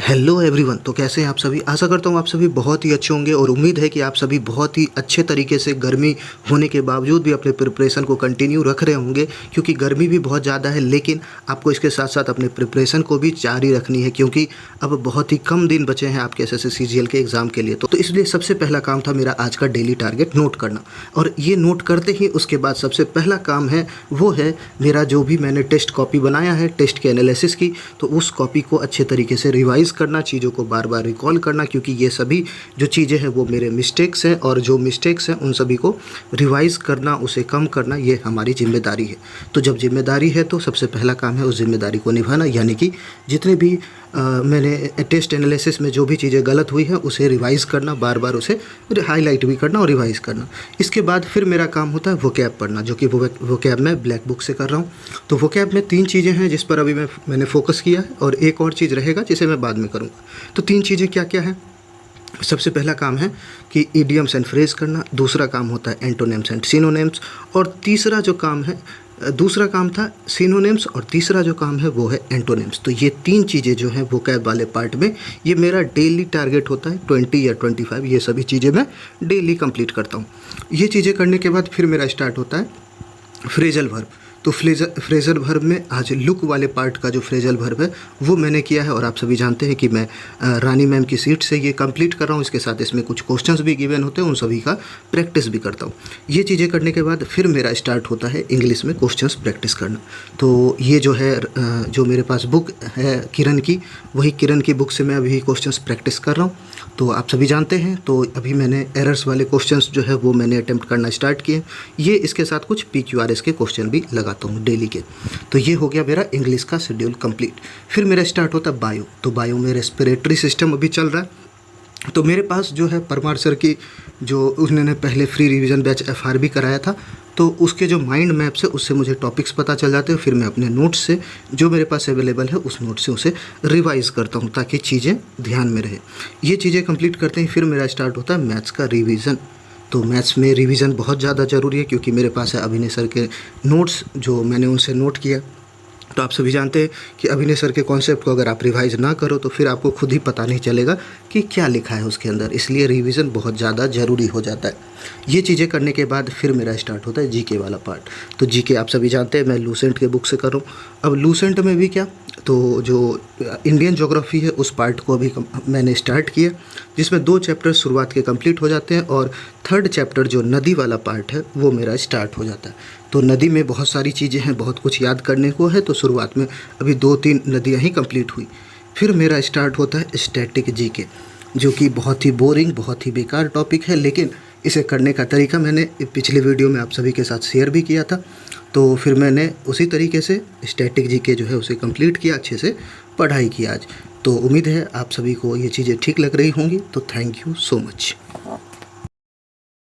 Hello everyone. तो कैसे हैं आप सभी। आशा करता हूँ आप सभी बहुत ही अच्छे होंगे और उम्मीद है कि आप सभी बहुत ही अच्छे तरीके से गर्मी होने के बावजूद भी अपने प्रिपरेशन को कंटिन्यू रख रहे होंगे, क्योंकि गर्मी भी बहुत ज़्यादा है। लेकिन आपको इसके साथ साथ अपने प्रिपरेशन को भी जारी रखनी है, क्योंकि अब बहुत ही कम दिन बचे हैं आपके एसएससी सीजीएल के एग्ज़ाम के लिए। तो इसलिए सबसे पहला काम था मेरा आज का डेली टारगेट नोट करना, और ये नोट करते ही उसके बाद सबसे पहला काम है वो है मेरा जो भी मैंने टेस्ट कॉपी बनाया है टेस्ट के एनालिसिस की, तो उस कॉपी को अच्छे तरीके से रिवाइज करना, चीज़ों को बार बार रिकॉल करना, क्योंकि ये सभी जो चीज़ें हैं वो मेरे मिस्टेक्स हैं, और जो मिस्टेक्स हैं उन सभी को रिवाइज करना, उसे कम करना, ये हमारी जिम्मेदारी है। तो जब जिम्मेदारी है तो सबसे पहला काम है उस जिम्मेदारी को निभाना, यानी कि जितने भी मैंने टेस्ट एनालिसिस में जो भी चीज़ें गलत हुई हैं उसे रिवाइज़ करना, बार बार उसे हाईलाइट भी करना और रिवाइज़ करना। इसके बाद फिर मेरा काम होता है वोकैब पढ़ना, जो कि वोकैब मैं ब्लैक बुक से कर रहा हूँ। तो वोकैब में 3 चीज़ें हैं जिस पर अभी मैंने फोकस किया है, और एक और चीज़ रहेगा जिसे मैं बाद में करूँगा। तो 3 चीज़ें क्या क्या हैं। सबसे पहला काम है कि इडियम्स एंड फ्रेज करना, दूसरा काम होता है एंटोनिम्स एंड सिनोनिम्स, और तीसरा जो काम है, दूसरा काम था सिनोनिम्स और तीसरा जो काम है वो है एंटोनिम्स। तो ये 3 चीज़ें जो हैं वोकैब वाले पार्ट में, ये मेरा डेली टारगेट होता है। 20 या 25 ये सभी चीज़ें मैं डेली कंप्लीट करता हूँ। ये चीज़ें करने के बाद फिर मेरा स्टार्ट होता है फ्रेजल वर्ब। तो फ्रेजल वर्ब में आज लुक वाले पार्ट का जो फ्रेजल वर्ब है वो मैंने किया है, और आप सभी जानते हैं कि मैं रानी मैम की सीट से ये कंप्लीट कर रहा हूँ। इसके साथ इसमें कुछ क्वेश्चंस भी गिवन होते हैं, उन सभी का प्रैक्टिस भी करता हूँ। ये चीज़ें करने के बाद फिर मेरा स्टार्ट होता है इंग्लिश में क्वेश्चंस प्रैक्टिस करना। तो ये जो है जो मेरे पास बुक है किरण की, वही किरण की बुक से मैं अभी क्वेश्चंस प्रैक्टिस कर रहा हूँ। तो आप सभी जानते हैं, तो अभी मैंने एरर्स वाले क्वेश्चंस जो है वो मैंने अटेम्प्ट करना स्टार्ट किए। ये इसके साथ कुछ PQRS के क्वेश्चन भी लगाता हूँ डेली के। तो ये हो गया मेरा इंग्लिश का शेड्यूल कंप्लीट। फिर मेरा स्टार्ट होता है बायो। तो बायो में रेस्पिरेटरी सिस्टम अभी चल रहा है। तो मेरे पास जो है परमार सर की जो उन्होंने पहले फ्री रिवीजन बैच FRB कराया था, तो उसके जो माइंड मैप से उससे मुझे टॉपिक्स पता चल जाते हैं। फिर मैं अपने नोट्स से जो मेरे पास अवेलेबल है उस नोट से उसे रिवाइज़ करता हूँ, ताकि चीज़ें ध्यान में रहे। ये चीज़ें कंप्लीट करते ही फिर मेरा स्टार्ट होता है मैथ्स का रिवीजन। तो मैथ्स में रिवीजन बहुत ज़्यादा ज़रूरी है, क्योंकि मेरे पास है अभिनय सर के नोट्स जो मैंने उनसे नोट किया। तो आप सभी जानते हैं कि अभिनय सर के कॉन्सेप्ट को अगर आप रिवाइज ना करो तो फिर आपको खुद ही पता नहीं चलेगा कि क्या लिखा है उसके अंदर, इसलिए रिवीजन बहुत ज़्यादा ज़रूरी हो जाता है। ये चीज़ें करने के बाद फिर मेरा स्टार्ट होता है जीके वाला पार्ट। तो जीके आप सभी जानते हैं मैं लूसेंट के बुक से कर रहा हूँ। अब लूसेंट में भी क्या, तो जो इंडियन ज्योग्राफी है उस पार्ट को अभी मैंने स्टार्ट किया, जिसमें 2 चैप्टर शुरुआत के कंप्लीट हो जाते हैं, और 3rd चैप्टर जो नदी वाला पार्ट है वो मेरा स्टार्ट हो जाता है। तो नदी में बहुत सारी चीज़ें हैं, बहुत कुछ याद करने को है। तो शुरुआत में अभी 2-3 नदियाँ ही कंप्लीट हुई। फिर मेरा स्टार्ट होता है स्टैटिक जीके, जो कि बहुत ही बोरिंग, बहुत ही बेकार टॉपिक है, लेकिन इसे करने का तरीका मैंने पिछले वीडियो में आप सभी के साथ शेयर भी किया था। तो फिर मैंने उसी तरीके से स्टैटिक जीके जो है उसे कंप्लीट किया, अच्छे से पढ़ाई की आज। तो उम्मीद है आप सभी को ये चीज़ें ठीक लग रही होंगी। तो थैंक यू सो मच।